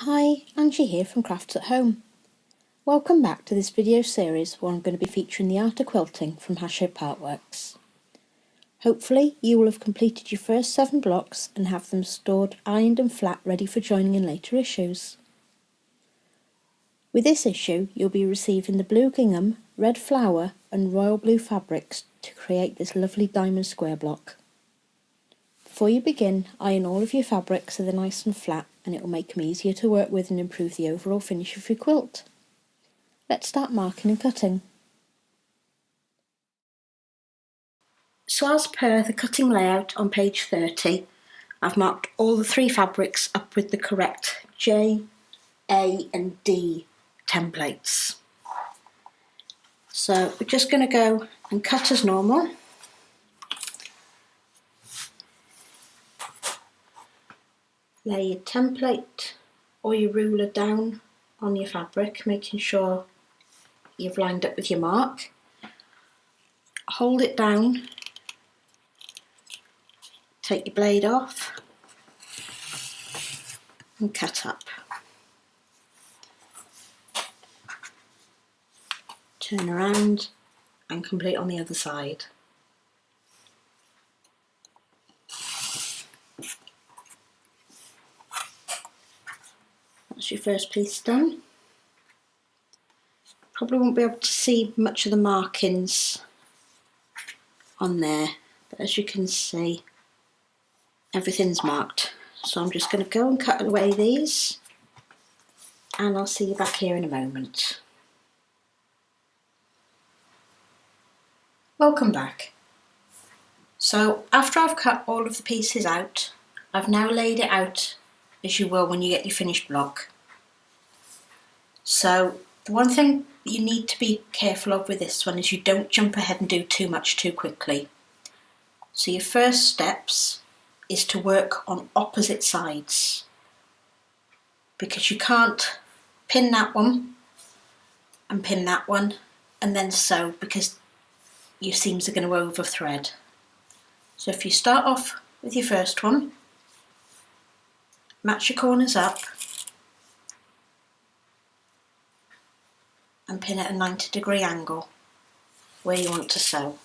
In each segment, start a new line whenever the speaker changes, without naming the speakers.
Hi, Angie here from Crafts at Home. Welcome back to this video series where I'm going to be featuring the art of quilting from Hashope Artworks. Hopefully you will have completed your first 7 blocks and have them stored, ironed and flat ready for joining in later issues. With this issue you'll be receiving the blue gingham, red flower and royal blue fabrics to create this lovely diamond square block. Before you begin, iron all of your fabrics so they're nice and flat, and it will make them easier to work with and improve the overall finish of your quilt. Let's start marking and cutting. So as per the cutting layout on page 30, I've marked all the 3 fabrics up with the correct J, A and D templates. So we're just going to go and cut as normal. Lay your template or your ruler down on your fabric, making sure you've lined up with your mark. Hold it down, take your blade off and cut up. Turn around and complete on the other side. That's your first piece done. Probably won't be able to see much of the markings on there, but as you can see everything's marked. So I'm just going to go and cut away these and I'll see you back here in a moment. Welcome back. So after I've cut all of the pieces out, I've now laid it out as you will when you get your finished block. So the one thing you need to be careful of with this one is you don't jump ahead and do too much too quickly. So your first steps is to work on opposite sides, because you can't pin that one and pin that one and then sew, because your seams are going to over thread. So if you start off with your first one, match your corners up and pin at a 90-degree angle where you want to sew.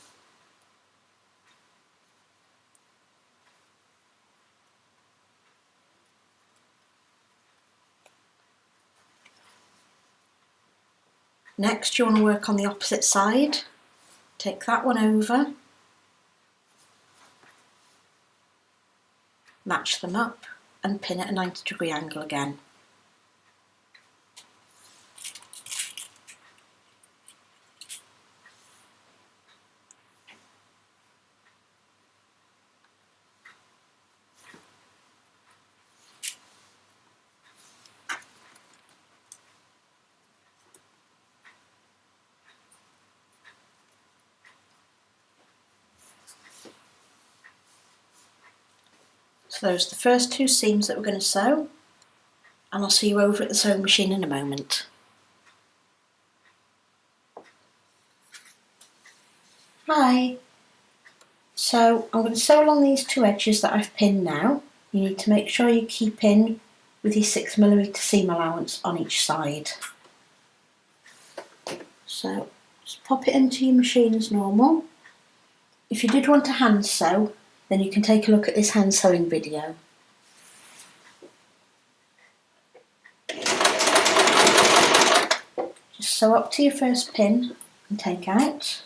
Next you want to work on the opposite side. Take that one over, match them up and pin at a 90-degree angle again. So those are the first 2 seams that we're going to sew, and I'll see you over at the sewing machine in a moment. Hi! So I'm going to sew along these 2 edges that I've pinned now. You need to make sure you keep in with your 6mm seam allowance on each side. So just pop it into your machine as normal. If you did want to hand sew, then you can take a look at this hand sewing video. Just sew up to your first pin and take out.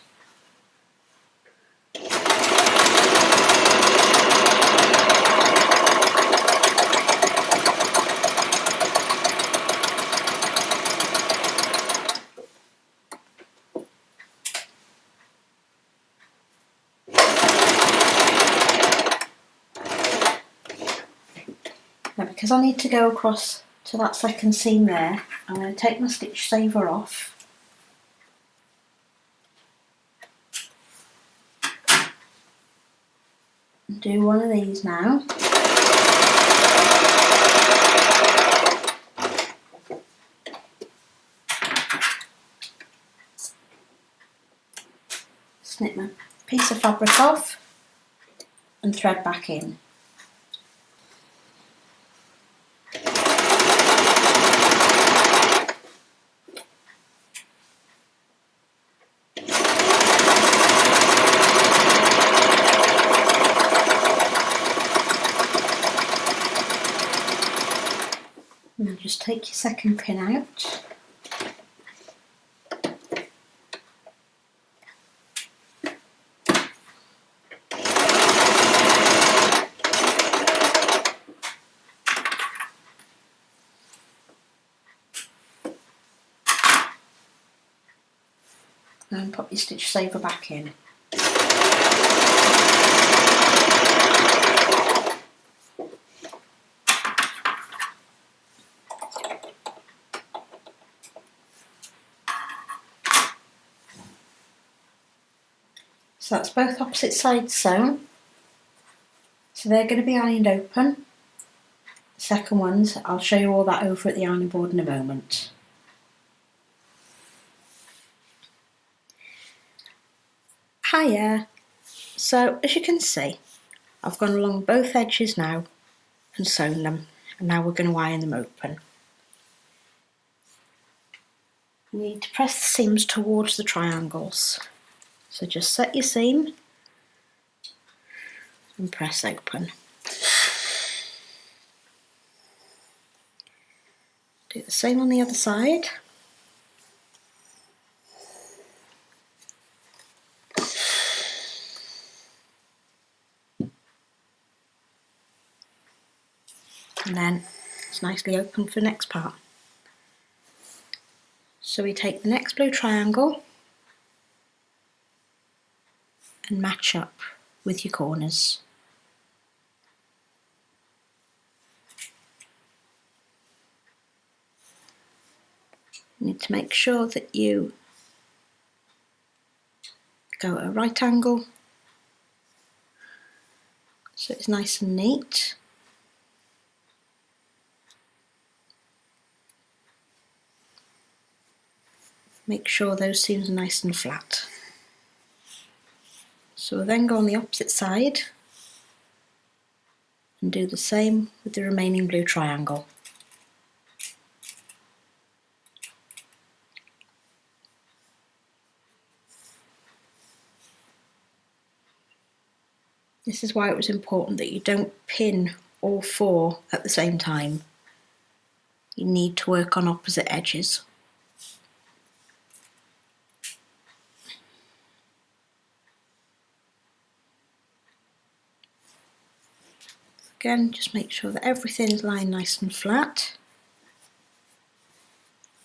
Now, because I need to go across to that second seam there, I'm going to take my stitch saver off and do one of these now. Snip my piece of fabric off and thread back in. And just take your second pin out. And pop your stitch saver back in. So that's both opposite sides sewn. So they're going to be ironed open. The second ones, I'll show you all that over at the ironing board in a moment. Hiya! So as you can see, I've gone along both edges now and sewn them, and now we're going to iron them open. You need to press the seams towards the triangles. So just set your seam and press open. Do the same on the other side. And then it's nicely open for the next part. So we take the next blue triangle and match up with your corners. You need to make sure that you go at a right angle so it's nice and neat. Make sure those seams are nice and flat. So we'll then go on the opposite side and do the same with the remaining blue triangle. This is why it was important that you don't pin all four at the same time. You need to work on opposite edges. Again, just make sure that everything's lying nice and flat.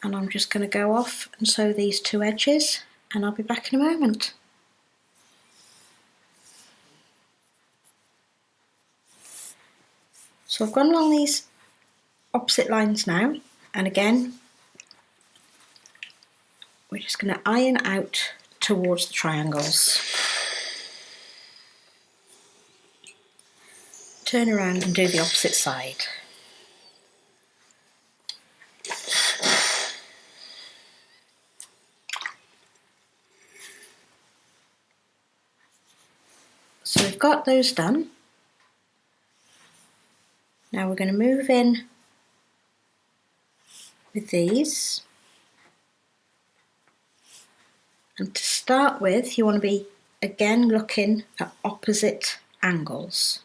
And I'm just going to go off and sew these two edges, and I'll be back in a moment. So I've gone along these opposite lines now, and again we're just going to iron out towards the triangles. Turn around and do the opposite side. So we've got those done. Now we're going to move in with these. And to start with, you want to be again looking at opposite angles.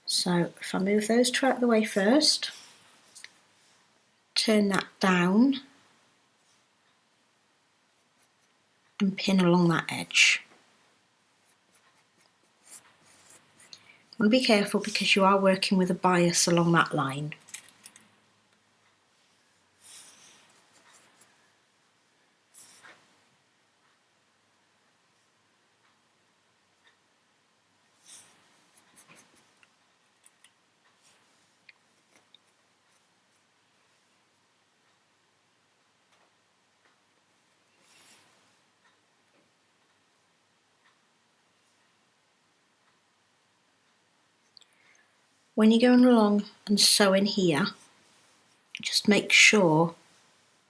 So if I move those two out of the way first, turn that down and pin along that edge. You want to be careful because you are working with a bias along that line. When you're going along and sewing here, just make sure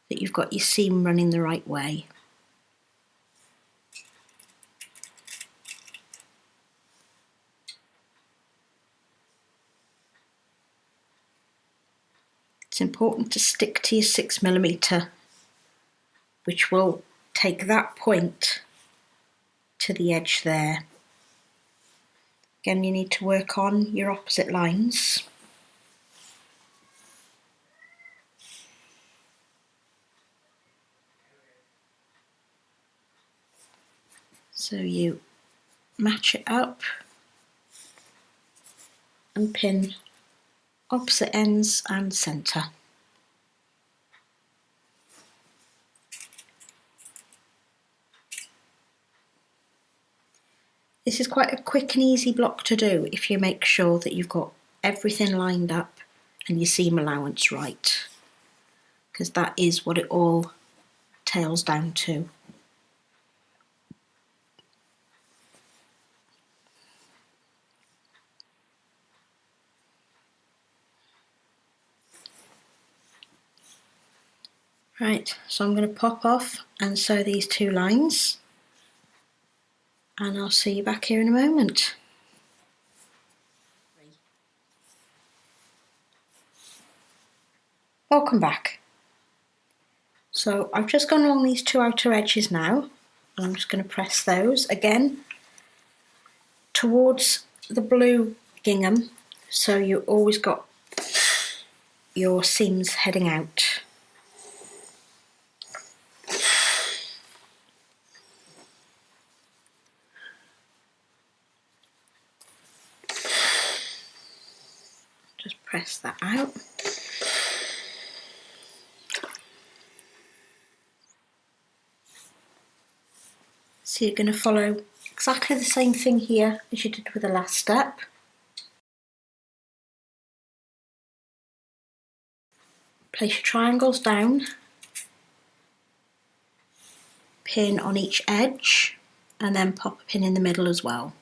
that you've got your seam running the right way. It's important to stick to your 6mm, which will take that point to the edge there. Again, you need to work on your opposite lines. So you match it up and pin opposite ends and centre. This is quite a quick and easy block to do if you make sure that you've got everything lined up and your seam allowance right, because that is what it all tails down to. Right, so I'm going to pop off and sew these two lines, and I'll see you back here in a moment. Welcome back. So I've just gone along these two outer edges now, and I'm just going to press those again towards the blue gingham, so you always got your seams heading out. Just press that out. So you're going to follow exactly the same thing here as you did with the last step. Place your triangles down, pin on each edge, and then pop a pin in the middle as well.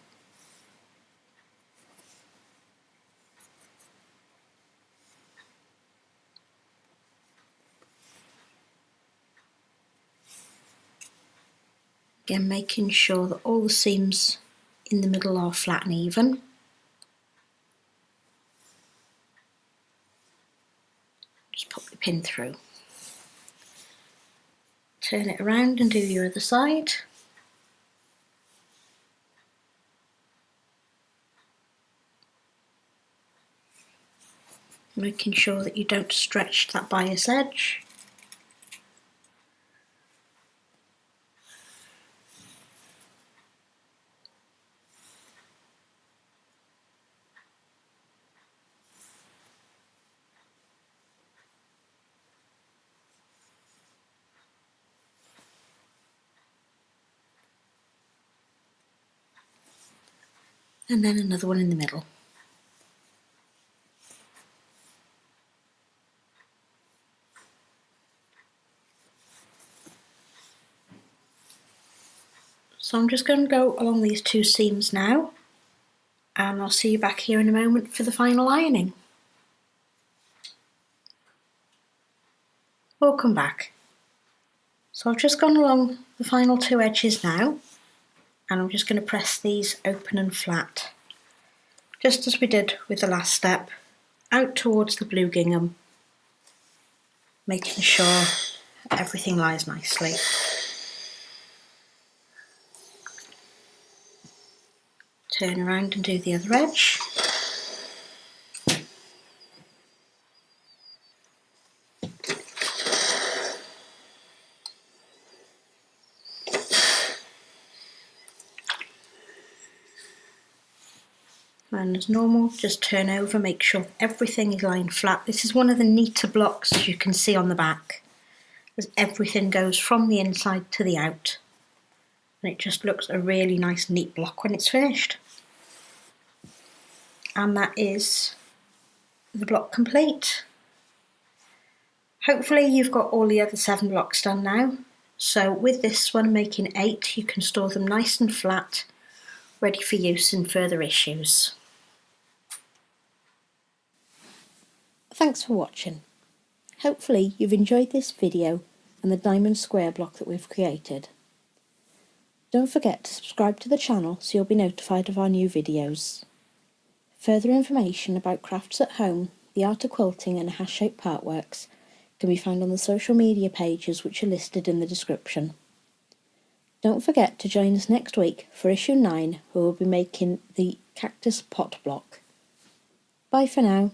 Again, making sure that all the seams in the middle are flat and even. Just pop the pin through. Turn it around and do your other side. Making sure that you don't stretch that bias edge. And then another one in the middle. So I'm just going to go along these two seams now, and I'll see you back here in a moment for the final ironing. Welcome back. So I've just gone along the final two edges now, and I'm just going to press these open and flat, just as we did with the last step, out towards the blue gingham, making sure everything lies nicely. Turn around and do the other edge. And as normal, just turn over, make sure everything is lying flat. This is one of the neater blocks, as you can see on the back, as everything goes from the inside to the out. And it just looks a really nice neat block when it's finished. And that is the block complete. Hopefully you've got all the other 7 blocks done now. So with this one making 8, you can store them nice and flat, ready for use in further issues. Thanks for watching. Hopefully you've enjoyed this video and the diamond square block that we've created. Don't forget to subscribe to the channel so you'll be notified of our new videos. Further information about crafts at home, the art of quilting and hash-shaped partworks can be found on the social media pages which are listed in the description. Don't forget to join us next week for issue 9, where we'll be making the cactus pot block. Bye for now.